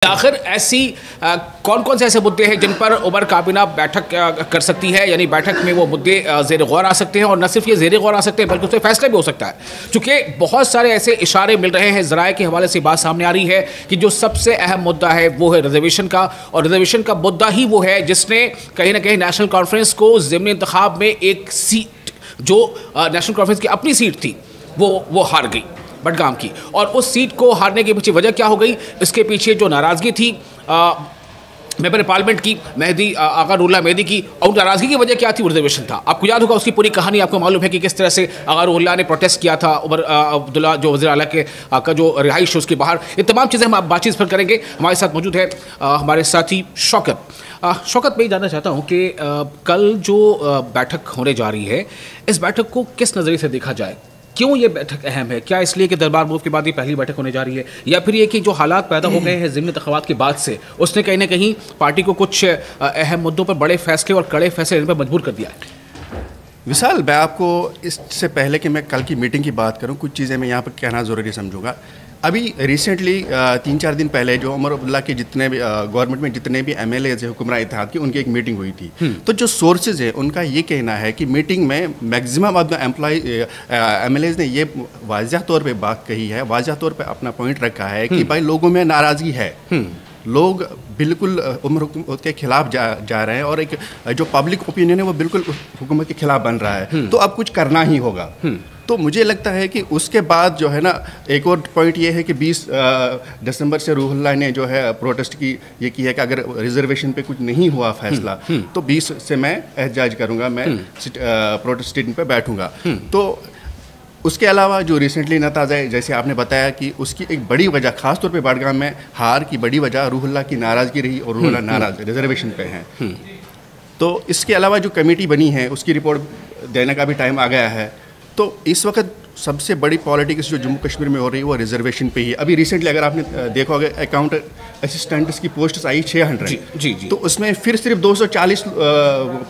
आखिर ऐसी कौन कौन से ऐसे मुद्दे हैं जिन पर उमर काबीना बैठक कर सकती है, यानी बैठक में वो मुद्दे ज़ेर गौर आ सकते हैं और न सिर्फ ये ज़ेर गौर आ सकते हैं बल्कि उस पर फैसला भी हो सकता है। चूँकि बहुत सारे ऐसे इशारे मिल रहे हैं, ज़राए के हवाले से बात सामने आ रही है कि जो सबसे अहम मुद्दा है वो है रिजर्वेशन का, और रिजर्वेशन का मुद्दा ही वो है जिसने कहीं ना कहीं नेशनल कॉन्फ्रेंस को ज़िमनी इंतखाब में एक सीट, जो नेशनल कॉन्फ्रेंस की अपनी सीट थी, वो हार गई बडगाम की। और उस सीट को हारने के पीछे वजह क्या हो गई? इसके पीछे जो नाराज़गी थी मेंबर पार्लियामेंट की मेहदी आगा रूहुल्लाह मेहदी की, और नाराज़गी की वजह क्या थी? रिजर्वेशन था। आपको याद होगा उसकी पूरी कहानी, आपको मालूम है कि किस तरह से आगा रूहुल्लाह ने प्रोटेस्ट किया था उमर अब्दुल्ला जो वज़ीर आला के का जो रिहाइश है उसके बाहर। ये तमाम चीज़ें हम बातचीत पर करेंगे। हमारे साथ मौजूद है हमारे साथी शौकत। शौकत, मैं जानना चाहता हूँ कि कल जो बैठक होने जा रही है, इस बैठक को किस नज़रिए से देखा जाए? क्यों ये बैठक अहम है? क्या इसलिए कि दरबार मूव के बाद ये पहली बैठक होने जा रही है, या फिर ये कि जो हालात पैदा हो गए हैं ज़िमनी इंतखाबात के बाद से, उसने कहीं ना कहीं पार्टी को कुछ अहम मुद्दों पर बड़े फैसले और कड़े फैसले लेने पर मजबूर कर दिया है? विशाल, मैं आपको इससे पहले कि मैं कल की मीटिंग की बात करूं, कुछ चीज़ें मैं यहाँ पर कहना ज़रूरी समझूंगा। अभी रिसेंटली 3-4 दिन पहले जो उमर अब्दुल्ला के जितने भी गवर्नमेंट में जितने भी एमएलए थे हुक्मरान इत्तेहाद की, उनकी एक मीटिंग हुई थी। तो जो सोर्सेज है उनका ये कहना है कि मीटिंग में मैक्सिमम ऑफ द एमएलएज ने ये वाज़ह तौर पे बात कही है, वाज़ह तौर पे अपना पॉइंट रखा है कि भाई लोगों में नाराज़गी है, लोग बिल्कुल उमर हुकूमत के खिलाफ जा रहे हैं, और एक जो पब्लिक ओपिनियन है वो बिल्कुल हुकूमत के खिलाफ बन रहा है, तो अब कुछ करना ही होगा। तो मुझे लगता है कि उसके बाद जो है ना, एक और पॉइंट ये है कि 20 दिसंबर से रूहुल्लाह ने जो है प्रोटेस्ट की ये की है कि अगर रिजर्वेशन पे कुछ नहीं हुआ फैसला तो 20 से मैं एहतजाज करूँगा, मैं प्रोटेस्ट स्टेशन पे बैठूँगा। तो उसके अलावा जो रिसेंटली नताज़ा है, जैसे आपने बताया कि उसकी एक बड़ी वजह ख़ासतौर पे बडगाम में हार की बड़ी वजह रूहुल्लाह की नाराज़गी रही, और रूहुल्लाह नाराज़ रिजर्वेशन पे हैं। तो इसके अलावा जो कमेटी बनी है उसकी रिपोर्ट देने का भी टाइम आ गया है। तो इस वक्त सबसे बड़ी पॉलिटिक्स जो जम्मू कश्मीर में हो रही है वो रिजर्वेशन पे ही। अभी रिसेंटली अगर आपने देखा होगा, अकाउंट असिस्टेंट्स की पोस्ट्स आई 600। जी। तो उसमें फिर सिर्फ 240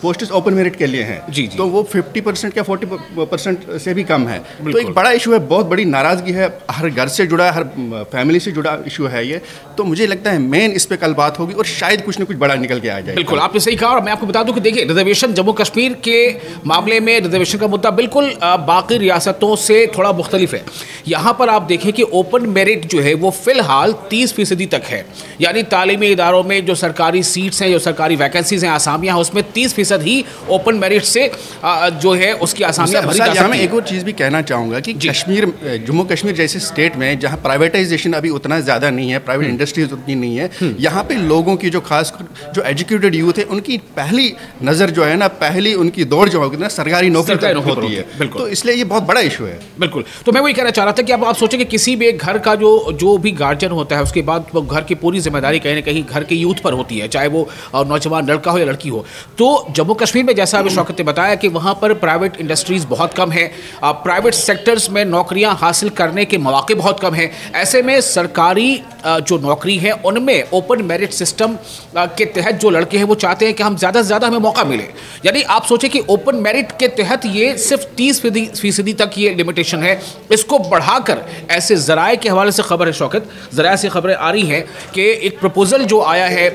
पोस्ट्स ओपन मेरिट के लिए हैं। जी। तो वो 50% या 40% से भी कम है। तो एक बड़ा इशू है, बहुत बड़ी नाराज़गी है, हर घर से जुड़ा, हर फैमिली से जुड़ा इशू है ये। तो मुझे लगता है मेन इस पर कल बात होगी और शायद कुछ ना कुछ बड़ा निकल के आ जाए। बिल्कुल, आपने सही कहा। और मैं आपको बता दूं कि देखिए, रिजर्वेशन जम्मू कश्मीर के मामले में रिजर्वेशन का मुद्दा बिल्कुल बाकी रियासतों से थोड़ा मुख्तलिफ है। यहाँ पर आप देखें कि ओपन मेरिट जो है वो फिलहाल 30% तक है, यानी तालीमी इदारों में जो सरकारी सीट्स हैं, जो सरकारी वैकेंसीज हैं, आसामियाँ हैं, उसमें 30% ही ओपन मेरिट से जो है उसकी आसामियाँ भरी जा सकती हैं। मैं एक और चीज़ भी कहना चाहूँगा कि जम्मू कश्मीर जैसे स्टेट में जहाँ प्राइवेटाइजेशन अभी उतना ज़्यादा नहीं है, प्राइवेट इंडस्ट्रीज उतनी नहीं है, यहाँ पे लोगों की जो खास जो एजुकेटेड यूथ है उनकी पहली नज़र जो है ना, पहली उनकी दौड़ जो होगी ना सरकारी नौकरी होती है। तो इसलिए ये बहुत बड़ा इशू है। बिल्कुल। तो मैं वही कहना चाह रहा था कि अब आप सोचें कि किसी भी एक घर का जो भी गार्जियन होता है, उसके बाद वो घर की पूरी जिम्मेदारी कहीं ना कहीं घर के यूथ पर होती है, चाहे वो नौजवान लड़का हो या लड़की हो। तो जम्मू कश्मीर में जैसा अभी शौकत ने बताया कि वहाँ पर प्राइवेट इंडस्ट्रीज़ बहुत कम है, प्राइवेट सेक्टर्स में नौकरियाँ हासिल करने के मौके बहुत कम हैं। ऐसे में सरकारी जो नौकरी है उनमें ओपन मेरिट सिस्टम के तहत जो लड़के हैं वो चाहते हैं कि हम ज़्यादा से ज़्यादा हमें मौका मिले। यानी आप सोचें कि ओपन मेरिट के तहत ये सिर्फ 30% तक ये लिमिटेशन है। इसको बढ़ाकर ऐसे ज़राए के हवाले से खबर है शौकत, ज़राए से खबरें आ रही हैं कि एक प्रपोज़ल जो आया है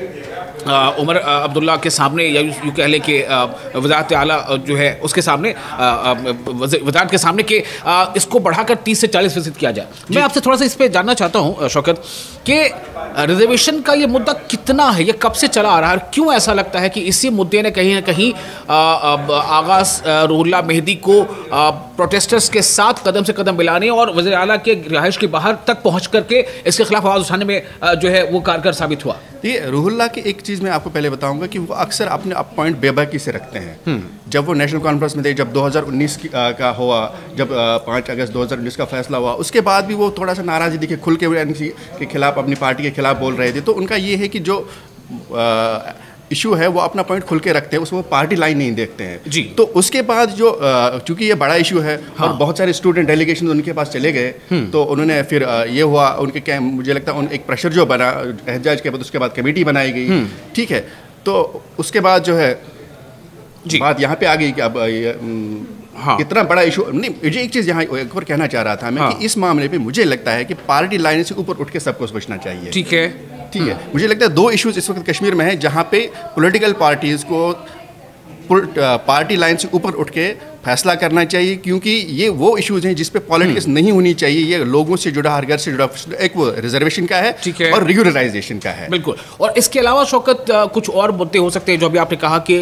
उमर अब्दुल्ला के सामने, या यूँ कह लें कि वज़ारत आला जो है उसके सामने, वज़ारत के सामने कि इसको बढ़ाकर 30 से 40% किया जाए। मैं आपसे थोड़ा सा इस पर जानना चाहता हूँ शौकत कि रिजर्वेशन का ये मुद्दा कितना है, ये कब से चला आ रहा है, क्यों ऐसा लगता है कि इसी मुद्दे ने कहीं ना कहीं आगाज़ रूहुल्लाह मेहदी को प्रोटेस्टर्स के साथ कदम से कदम मिलाने और वज़ीर आला के रिहाइश के बाहर तक पहुँच करके इसके खिलाफ आवाज़ उठाने में जो है वो कारगर साबित हुआ? ये रूहुल्लाह की एक चीज़ मैं आपको पहले बताऊंगा कि वो अक्सर अपने पॉइंट बेबाकी से रखते हैं। जब वो नेशनल कॉन्फ्रेंस में थे, जब 2019 का हुआ, जब 5 अगस्त 2019 का फैसला हुआ, उसके बाद भी वो थोड़ा सा नाराज़गी दिखे, खुल के एनसी के खिलाफ, अपनी पार्टी के खिलाफ बोल रहे थे। तो उनका ये है कि जो इशू है वो अपना पॉइंट खुल के रखते हैं, उसमें पार्टी लाइन नहीं देखते हैं जी। तो उसके बाद जो चूंकि ये बड़ा इशू है, हाँ। और बहुत सारे स्टूडेंट डेलीगेशन उनके पास चले गए, तो उन्होंने फिर ये हुआ उनके क्या, मुझे लगता है एक प्रेशर जो बना एहतजाज के बाद, उसके बाद कमेटी बनाई गई, ठीक है। तो उसके बाद जो है बात यहाँ पे आ गई कि अब हाँ। इतना बड़ा इशू नहीं। मुझे एक चीज़ यहाँ एक और कहना चाह रहा था मैं, हाँ। कि इस मामले पे मुझे लगता है कि पार्टी लाइन से ऊपर उठ के सबको सोचना चाहिए। ठीक है, ठीक है, मुझे लगता है दो इश्यूज इस वक्त कश्मीर में है जहाँ पे पॉलिटिकल पार्टीज को पार्टी लाइन से ऊपर उठ के फैसला करना चाहिए, क्योंकि ये वो इश्यूज हैं जिस पे पॉलिटिक्स नहीं होनी चाहिए। ये लोगों से जुड़ा, हर घर से जुड़ा, एक वो रिजर्वेशन का है और रेगुलराइजेशन का है। बिल्कुल। और इसके अलावा शौकत कुछ और मुद्दे हो सकते हैं जो अभी आपने कहा कि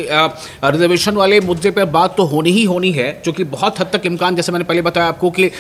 रिजर्वेशन वाले मुद्दे पर बात तो होनी ही होनी है, जो कि बहुत हद तक इम्कान, जैसे मैंने पहले बताया आपको, कि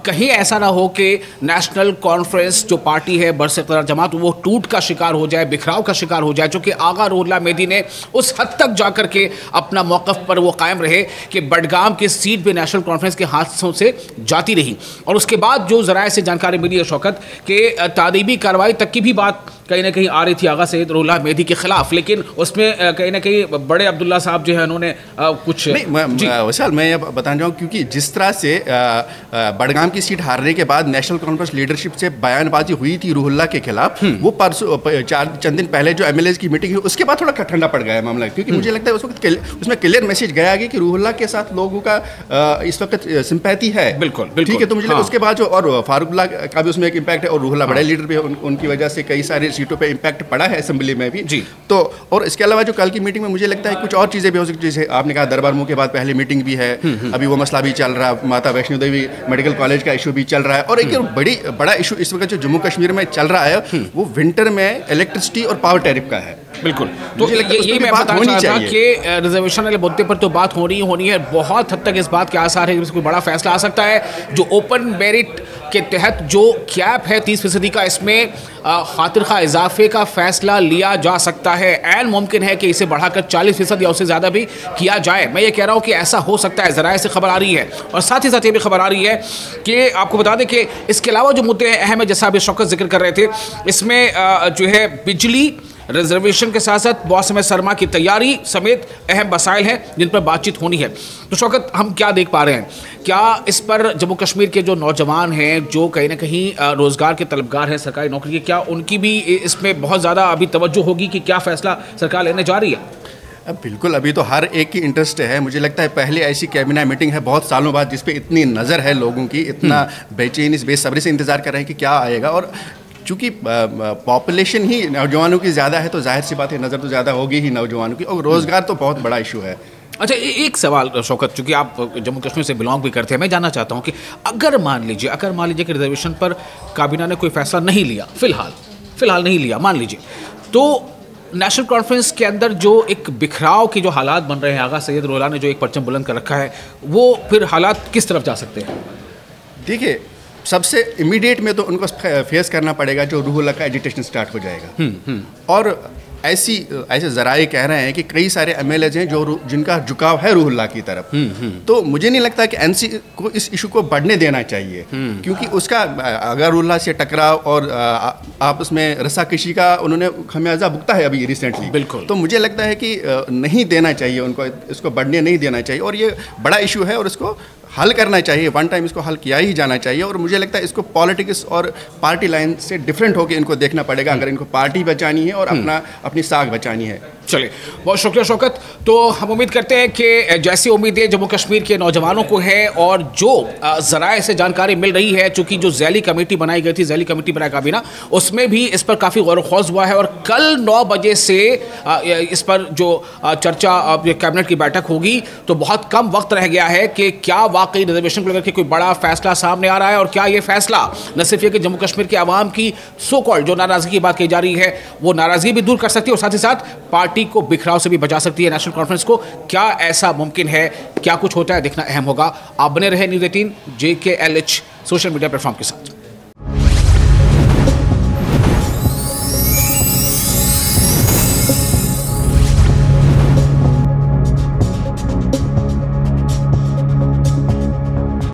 कहीं ऐसा ना हो कि नेशनल कॉन्फ्रेंस जो पार्टी है बरसर जमात वो टूट का शिकार हो जाए, बिखराव का शिकार हो जाए, क्योंकि आगा रुहुल्लाह मेहदी ने उस हद तक जाकर के अपना मौक़िफ़ पर वो कायम रहे कि बडगाम की सीट भी नेशनल कॉन्फ्रेंस के हाथों से जाती रही। और उसके बाद जो ज़राए से जानकारी मिली है शौकत कि तादीबी कार्रवाई तक की भी बात कहीं ना कहीं आ रही थी आगा सैयद रुहुल्लाह मेहदी के खिलाफ, लेकिन उसमें कहीं ना कहीं बड़े अब्दुल्ला साहब जो है उन्होंने कुछ विशाल, मैं ये बताना चाहूँ, क्योंकि जिस तरह से बडगाम की सीट हारने के बाद नेशनल कॉन्फ्रेंस लीडरशिप से बयानबाजी हुई थी रुहुल्लाह के खिलाफ, वो परसों चंद दिन पहले जो MLAs की मीटिंग हुई उसके बाद थोड़ा ठंडा पड़ गया है मामला, क्योंकि मुझे लगता है उस वक्त उसमें क्लियर मैसेज गया कि रुहुल्लाह के साथ लोगों का इस वक्त सिंपैथी है। बिल्कुल, ठीक है। तो मुझे लगता है उसके बाद जो और फारूकुल्लाह का भी उसमें एक इम्पैक्ट है, और रुहुल्लाह बड़े लीडर भी, उनकी वजह से कई सारी सीटों पे इम्पैक्ट पड़ा है असेंबली में भी जी। तो और इसके अलावा जो कल की मीटिंग में मुझे लगता है कुछ और चीज़ें भी हो सकती है, जैसे आपने कहा दरबार मुँह के बाद पहले मीटिंग भी है, अभी वो मसला भी चल रहा है, माता वैष्णो देवी मेडिकल कॉलेज का इशू भी चल रहा है, और एक बड़ा इशू इस वक्त जो जम्मू कश्मीर में चल रहा है वो विंटर में इलेक्ट्रिसिटी और पावर टैरिफ का है। बिल्कुल। तो ये मैं बताना चाह रहा था कि रिजर्वेशन वाले मुद्दे पर तो बात होनी है। बहुत हद तक इस बात के आसार है कि कोई बड़ा फैसला आ सकता है। जो ओपन मेरिट के तहत जो कैप है 30% का, इसमें खातिर खा इजाफे का फैसला लिया जा सकता है। ऐन मुमकिन है कि इसे बढ़ाकर 40% या उससे ज़्यादा भी किया जाए। मैं ये कह रहा हूँ कि ऐसा हो सकता है, ज़राए से खबर आ रही है। और साथ ही साथ ये भी खबर आ रही है कि आपको बता दें कि इसके अलावा जो मुद्दे अहम है, जैसा अभी शौकत जिक्र कर रहे थे, इसमें जो है बिजली रिजर्वेशन के साथ साथ मौसम सरमा की तैयारी समेत अहम मसाइल हैं जिन पर बातचीत होनी है। तो शौकत, हम क्या देख पा रहे हैं, क्या इस पर जम्मू कश्मीर के जो नौजवान हैं, जो कहीं ना कहीं रोज़गार के तलबगार हैं सरकारी नौकरी के, क्या उनकी भी इसमें बहुत ज़्यादा अभी तवज्जो होगी कि क्या फ़ैसला सरकार लेने जा रही है? अब बिल्कुल, अभी तो हर एक की इंटरेस्ट है। मुझे लगता है पहले ऐसी कैबिनेट मीटिंग है बहुत सालों बाद जिस पे इतनी नज़र है लोगों की, इतना बेचैनी बेसब्री से इंतज़ार कर रहे हैं कि क्या आएगा। और चूँकि पॉपुलेशन ही नौजवानों की ज़्यादा है तो जाहिर सी बात है नज़र तो ज़्यादा होगी ही नौजवानों की, और रोज़गार तो बहुत बड़ा इशू है। अच्छा, एक सवाल शौकत, चूँकि आप जम्मू कश्मीर से बिलोंग भी करते हैं, मैं जानना चाहता हूँ कि अगर मान लीजिए कि रिजर्वेशन पर काबीना ने कोई फैसला नहीं लिया, फ़िलहाल नहीं लिया, मान लीजिए, तो नेशनल कॉन्फ्रेंस के अंदर जो एक बिखराव के जो हालात बन रहे हैं, आगा सैयद रुहुल्लाह ने जो एक परचम बुलंद कर रखा है, वो फिर हालात किस तरफ जा सकते हैं? देखिए, सबसे इमीडिएट में तो उनको फेस करना पड़ेगा जो रुहुल्लाह का एजिटेशन स्टार्ट हो जाएगा। और ऐसे ज़राए कह रहे हैं कि कई सारे MLAs हैं जो जिनका झुकाव है रुहुल्लाह की तरफ। तो मुझे नहीं लगता कि NC को इस इशू को बढ़ने देना चाहिए, क्योंकि उसका अगर रुहुल्लाह से टकराव और आपस में रस्साकशी का उन्होंने खमियाजा भुगता है अभी रिसेंटली। बिल्कुल। तो मुझे लगता है कि नहीं देना चाहिए उनको, इसको बढ़ने नहीं देना चाहिए, और ये बड़ा इशू है और इसको हल करना चाहिए। वन टाइम इसको हल किया ही जाना चाहिए। और मुझे लगता है इसको पॉलिटिक्स और पार्टी लाइन से डिफरेंट होकर इनको देखना पड़ेगा अगर इनको पार्टी बचानी है और अपनी साख बचानी है। चलिए, बहुत शुक्रिया शौकत। तो हम उम्मीद करते हैं कि जैसी उम्मीदें जम्मू कश्मीर के नौजवानों को है और जो ज़राए से जानकारी मिल रही है, चूँकि जो ज़ैली कमेटी बनाई गई थी, ज़ैली कमेटी बनाया काबीना, उसमें भी इस पर काफ़ी गौर खौज हुआ है। और कल 9 बजे से इस पर जो चर्चा कैबिनेट की बैठक होगी, तो बहुत कम वक्त रह गया है कि क्या वाकई रिजर्वेशन को लेकर के कोई बड़ा फैसला सामने आ रहा है, और क्या ये फैसला न सिर्फ ये कि जम्मू कश्मीर के आवाम की सो कॉल्ड जो नाराज़गी की बात की जा रही है, वो नाराज़गी भी दूर कर सकती है और साथ ही साथ पार्टी को बिखराव से भी बचा सकती है नेशनल कॉन्फ्रेंस को। क्या ऐसा मुमकिन है? क्या कुछ होता है, देखना अहम होगा। आप बने रहे News 18 JKLH social media platform के साथ।